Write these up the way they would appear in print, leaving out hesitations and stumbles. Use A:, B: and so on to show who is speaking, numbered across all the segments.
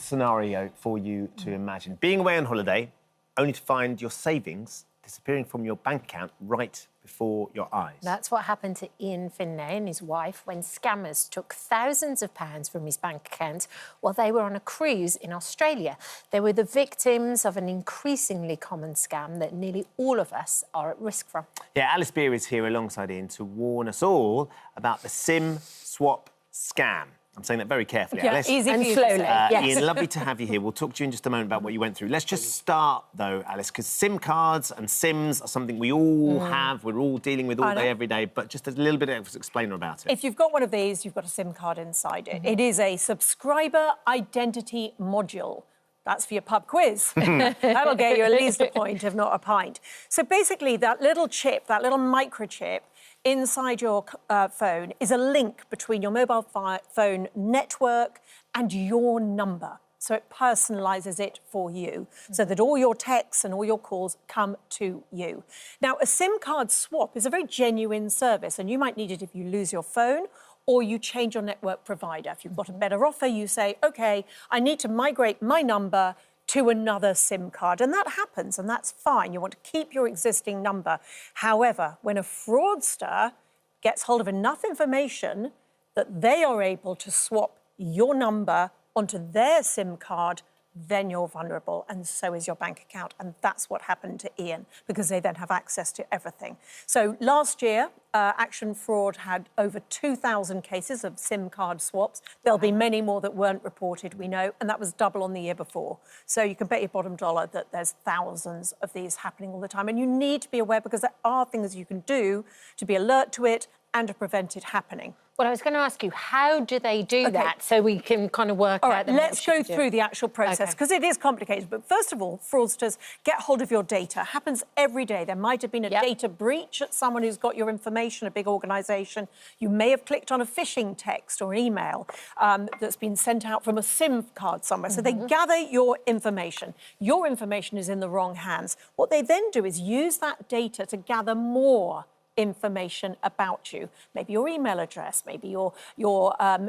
A: scenario for you to imagine. Being away on holiday, only to find your savings disappearing from your bank account right before your eyes.
B: That's what happened to Ian Finlay and his wife when scammers took thousands of pounds from his bank account while they were on a cruise in Australia. They were the victims of an increasingly common scam that nearly all of us are at risk from.
A: Yeah, Alice Beer is here alongside Ian to warn us all about the SIM swap scam. I'm saying that very carefully,
B: Yeah,
A: Alice.
B: easy and slowly. Yes.
A: Ian, lovely to have you here. We'll talk to you in just a moment about what you went through. Let's just start, though, Alice, because SIM cards and SIMs are something we all have, we're all dealing with all day, every day, but just a little bit of explainer about it.
C: If you've got one of these, you've got a SIM card inside it. It is a subscriber identity module. That's for your pub quiz. That'll get you at least a point, if not a pint. So basically, that little chip, that little microchip inside your phone is a link between your mobile phone network and your number. So it personalises it for you so that all your texts and all your calls come to you. Now, a SIM card swap is a very genuine service, and you might need it if you lose your phone or you change your network provider. If you've got a better offer, you say, OK, I need to migrate my number to another SIM card. And that happens, and that's fine. You want to keep your existing number. However, when a fraudster gets hold of enough information that they are able to swap your number onto their SIM card, then you're vulnerable, and so is your bank account. And that's what happened to Ian, because they then have access to everything. So last year, Action Fraud had over 2,000 cases of SIM card swaps. There'll be many more that weren't reported, we know, and that was double on the year before. So you can bet your bottom dollar that there's thousands of these happening all the time. And you need to be aware, because there are things you can do to be alert to it and to prevent it happening.
B: Well, I was going to ask you, how do they do that so we can kind of work out...
C: Let's go through the actual process, because it is complicated. But first of all, fraudsters get hold of your data. It happens every day. There might have been a data breach at someone who's got your information, a big organisation. You may have clicked on a phishing text or an email that's been sent out from a SIM card somewhere. So they gather your information. Your information is in the wrong hands. What they then do is use that data to gather more information about you, maybe your email address, maybe your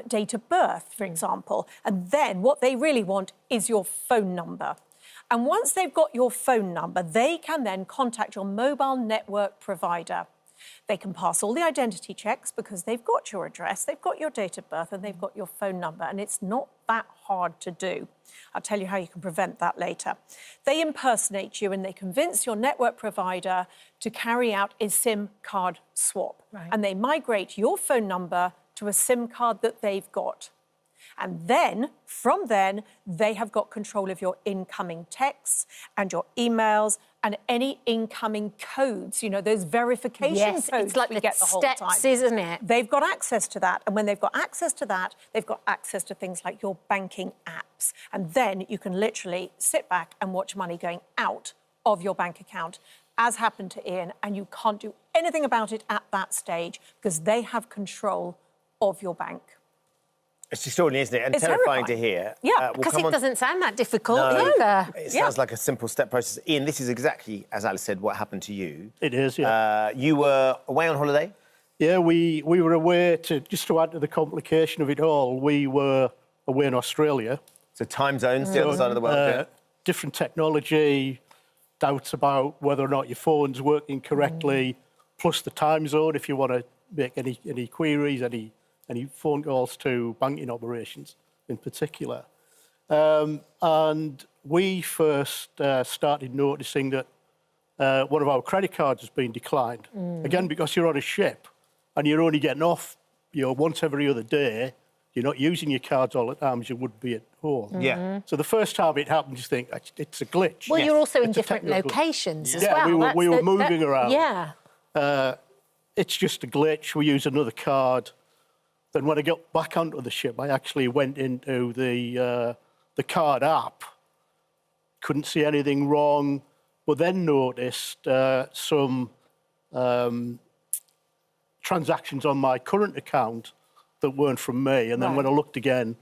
C: date of birth, for example. And then what they really want is your phone number. And once they've got your phone number, they can then contact your mobile network provider. They can pass all the identity checks because they've got your address, they've got your date of birth, and they've got your phone number, and it's not that hard to do. I'll tell you how you can prevent that later. They impersonate you and they convince your network provider to carry out a SIM card swap. And they migrate your phone number to a SIM card that they've got. And then, from then, they have got control of your incoming texts and your emails and any incoming codes, you know, those verification codes
B: it's like
C: we get the whole
B: steps,
C: time.
B: Isn't it?
C: They've got access to that. And when they've got access to that, they've got access to things like your banking apps. And then you can literally sit back and watch money going out of your bank account, as happened to Ian, and you can't do anything about it at that stage because they have control of your bank.
A: It's extraordinary, isn't it? And
C: it's
A: terrifying
C: terrifying.
A: to hear.
B: Yeah, because it doesn't sound that difficult either.
A: It sounds like a simple step process. Ian, this is exactly, as Alice said, what happened to you.
D: It is, yeah.
A: You were away on holiday?
D: Yeah, we were away just to add to the complication of it all, we were away in Australia.
A: So time zones, the other side of the world,
D: different technology, doubts about whether or not your phone's working correctly, plus the time zone if you want to make any queries, any phone calls to banking operations in particular. And we first started noticing that one of our credit cards has been declined. Again, because you're on a ship and you're only getting off, you know, once every other day, you're not using your cards all the time as you would be at home.
A: Yeah.
D: So the first time it happened, you think, it's a glitch.
B: Well, you're also in
D: It's a
B: different
D: technical
B: locations as
D: Yeah,
B: well.
D: we were moving around.
B: Yeah.
D: It's just a glitch. We use another card. Then when I got back onto the ship, I actually went into the card app. Couldn't see anything wrong, but then noticed some transactions on my current account that weren't from me. And then when I looked again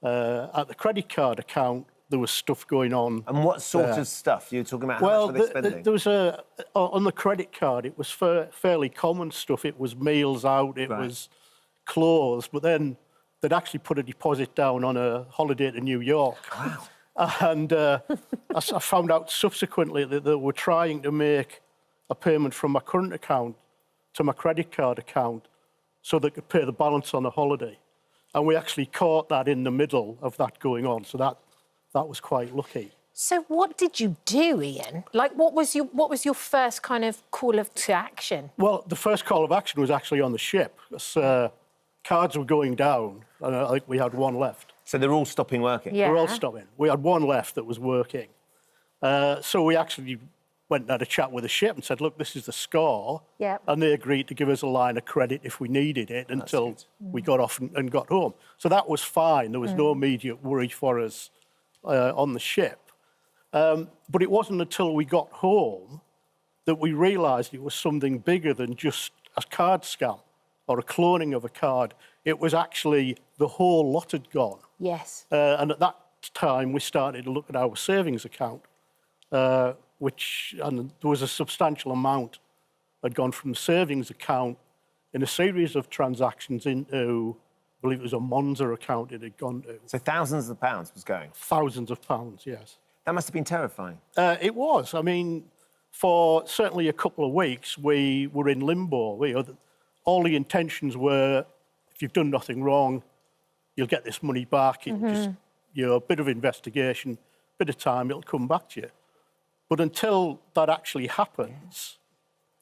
D: at the credit card account, there was stuff going on.
A: And what sort of stuff? You're talking about how much were they spending?
D: There was on the credit card, it was fairly common stuff. It was meals out, it was clothes, but then they'd actually put a deposit down on a holiday to New York.
A: Wow.
D: And I found out subsequently that they were trying to make a payment from my current account to my credit card account so they could pay the balance on the holiday. And we actually caught that in the middle of that going on. So that was quite lucky.
B: So what did you do, Ian? Like, what was your first kind of call to action?
D: Well, the first call of action was actually on the ship. Cards were going down, and I think we had one left.
A: So they're all stopping working?
B: Yeah.
D: They were all stopping. We had one left that was working. So we actually went and had a chat with the ship and said, look, this is the score.
B: Yeah.
D: And they agreed to give us a line of credit if we needed it until we got off and got home. So that was fine. There was no immediate worry for us on the ship. But it wasn't until we got home that we realised it was something bigger than just a card scam or a cloning of a card. It was actually the whole lot had gone.
B: Yes.
D: And at that time, we started to look at our savings account, and there was a substantial amount had gone from the savings account in a series of transactions into, I believe it was a Monza account it had gone to.
A: So thousands of pounds was going?
D: Thousands of pounds, yes.
A: That must have been terrifying.
D: It was. I mean, for certainly a couple of weeks, we were in limbo. All the intentions were, if you've done nothing wrong, you'll get this money back. It just, a bit of investigation, bit of time, it'll come back to you. But until that actually happens,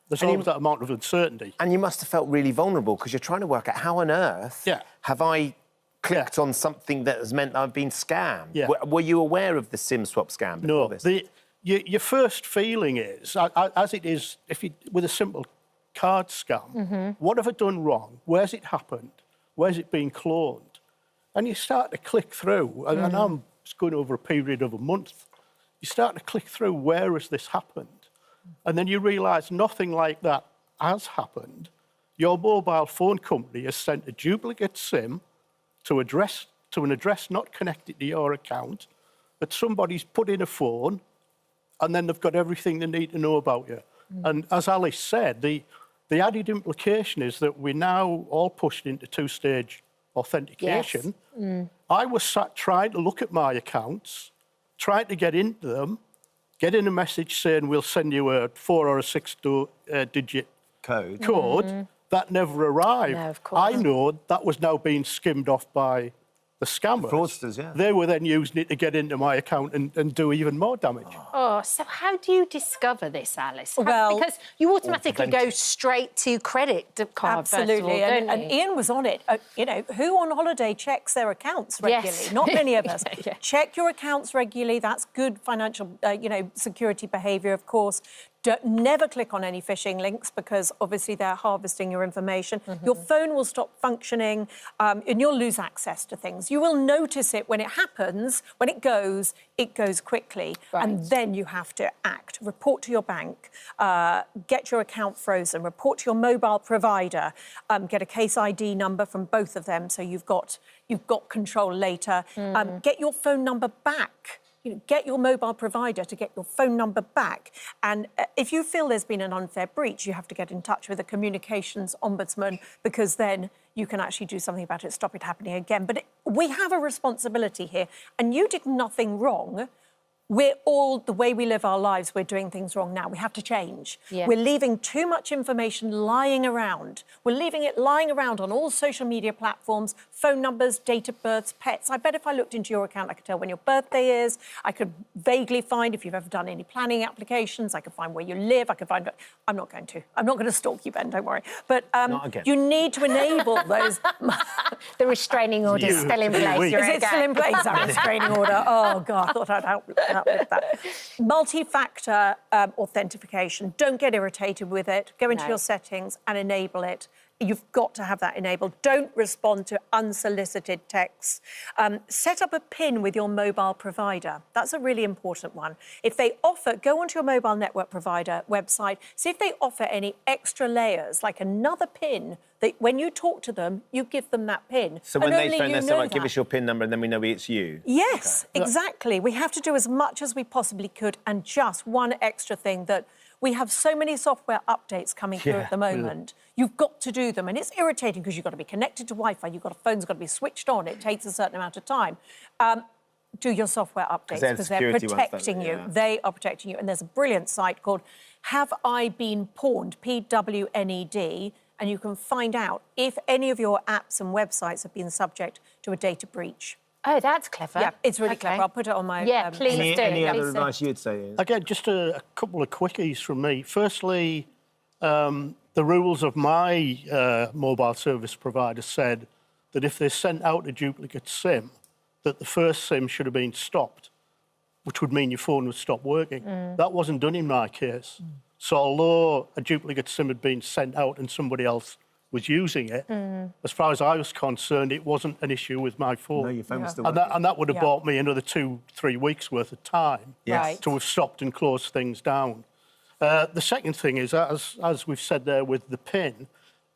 D: there's always that amount of uncertainty.
A: And you must have felt really vulnerable because you're trying to work out how on earth have I clicked on something that has meant I've been scammed?
D: Yeah.
A: Were you aware of the SIM swap scam before this?
D: Your first feeling is, as it is, with a simple card scam, what have I done wrong? Where's it happened? Where's it been cloned? And you start to click through, and I'm going over a period of a month, you start to click through, where has this happened? And then you realise nothing like that has happened. Your mobile phone company has sent a duplicate SIM to an address not connected to your account, that somebody's put in a phone, and then they've got everything they need to know about you. And as Alice said, the added implication is that we're now all pushed into two-stage authentication.
B: Yes.
D: I was sat trying to look at my accounts, trying to get into them, getting a message saying we'll send you a 4 or a 6 digit code. That never arrived.
B: No, of course.
D: I know that was now being skimmed off by the scammers.
A: Fraudsters, yeah.
D: They were then using it to get into my account and do even more damage.
B: Oh, so how do you discover this, Alice?
C: Well,
B: because you automatically go straight to credit card,
C: absolutely,
B: first of all, don't
C: and
B: you?
C: Ian was on it. Who on holiday checks their accounts regularly?
B: Yes.
C: Not many of us.
B: Yeah.
C: Check your accounts regularly. That's good financial, security behaviour, of course. Never click on any phishing links because obviously they're harvesting your information. Your phone will stop functioning and you'll lose access to things. You will notice it when it happens. When it goes quickly.
B: Right.
C: And then you have to act. Report to your bank, get your account frozen, report to your mobile provider, get a case ID number from both of them so you've got control later. Get your phone number back. Get your mobile provider to get your phone number back. And if you feel there's been an unfair breach, you have to get in touch with a communications ombudsman because then you can actually do something about it, stop it happening again. But we have a responsibility here, and you did nothing wrong. We're all, the way we live our lives, we're doing things wrong now. We have to change.
B: Yeah.
C: We're leaving too much information lying around. We're leaving it lying around on all social media platforms, phone numbers, date of births, pets. I bet if I looked into your account, I could tell when your birthday is. I could vaguely find if you've ever done any planning applications. I could find where you live. I could find... I'm not going to stalk you, Ben, don't worry. But you need to enable those...
B: The restraining order is still in place.
C: Is it still in place, that restraining order? Oh, God, I thought I'd help with that. Multi-factor authentication. Don't get irritated with it. Go into your settings and enable it. You've got to have that enabled. Don't respond to unsolicited texts. Set up a PIN with your mobile provider. That's a really important one. If they offer, go onto your mobile network provider website, see if they offer any extra layers, like another PIN, that when you talk to them, you give them that PIN.
A: So when they phone, they say, right, give us your PIN number and then we know it's you.
C: Yes, exactly. We have to do as much as we possibly could, and just one extra thing that We have so many software updates coming through at the moment. You've got to do them. And it's irritating because you've got to be connected to Wi-Fi. A phone's got to be switched on. It takes a certain amount of time. Do your software updates because they're protecting you. They are protecting you. And there's a brilliant site called Have I Been Pawned, PWNED, and you can find out if any of your apps and websites have been subject to a data breach.
B: Oh, that's clever.
C: Yeah, it's really clever. I'll put it on my...
B: Yeah, please do.
A: Any other advice you'd say, Ian?
D: Again, just a couple of quickies from me. Firstly, the rules of my mobile service provider said that if they sent out a duplicate SIM, that the first SIM should have been stopped, which would mean your phone would stop working. That wasn't done in my case. So although a duplicate SIM had been sent out and somebody else was using it, as far as I was concerned, it wasn't an issue with my phone.
A: No, your phone was still
D: and
A: working.
D: that would have bought me another 2-3 weeks worth of time to have stopped and closed things down. The second thing is, as we've said there with the PIN,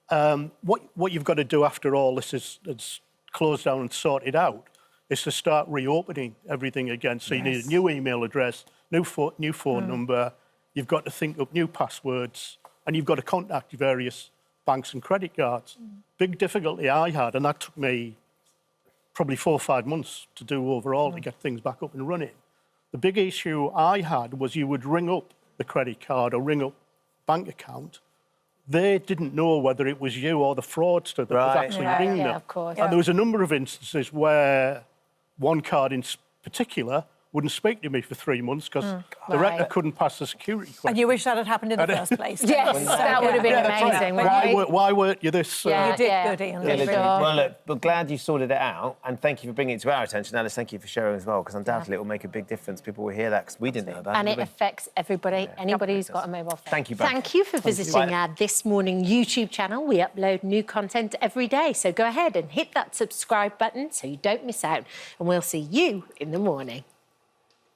D: what you've got to do after all this is closed down and sorted out is to start reopening everything again. So you need a new email address, new phone number, you've got to think up new passwords, and you've got to contact your various banks and credit cards. Big difficulty I had, and that took me probably 4 or 5 months to do overall to get things back up and running. The big issue I had was you would ring up the credit card or ring up bank account. They didn't know whether it was you or the fraudster that was actually ringing them.
B: Of course.
D: And there was a number of instances where one card in particular wouldn't speak to me for 3 months because the rector couldn't pass the security question.
C: And you wish that had happened in the first place.
B: Yes, that would have been amazing.
D: Why weren't you this?
C: You did good, Ian.
A: Well, look, we're glad you sorted it out, and thank you for bringing it to our attention. Alice, thank you for sharing as well, because undoubtedly it will make a big difference. People will hear that because we didn't know about it.
B: And it affects everybody, anybody who's got a mobile phone.
A: Thank you both.
B: Thank you for visiting our This Morning YouTube channel. We upload new content every day, so go ahead and hit that subscribe button so you don't miss out, and we'll see you in the morning.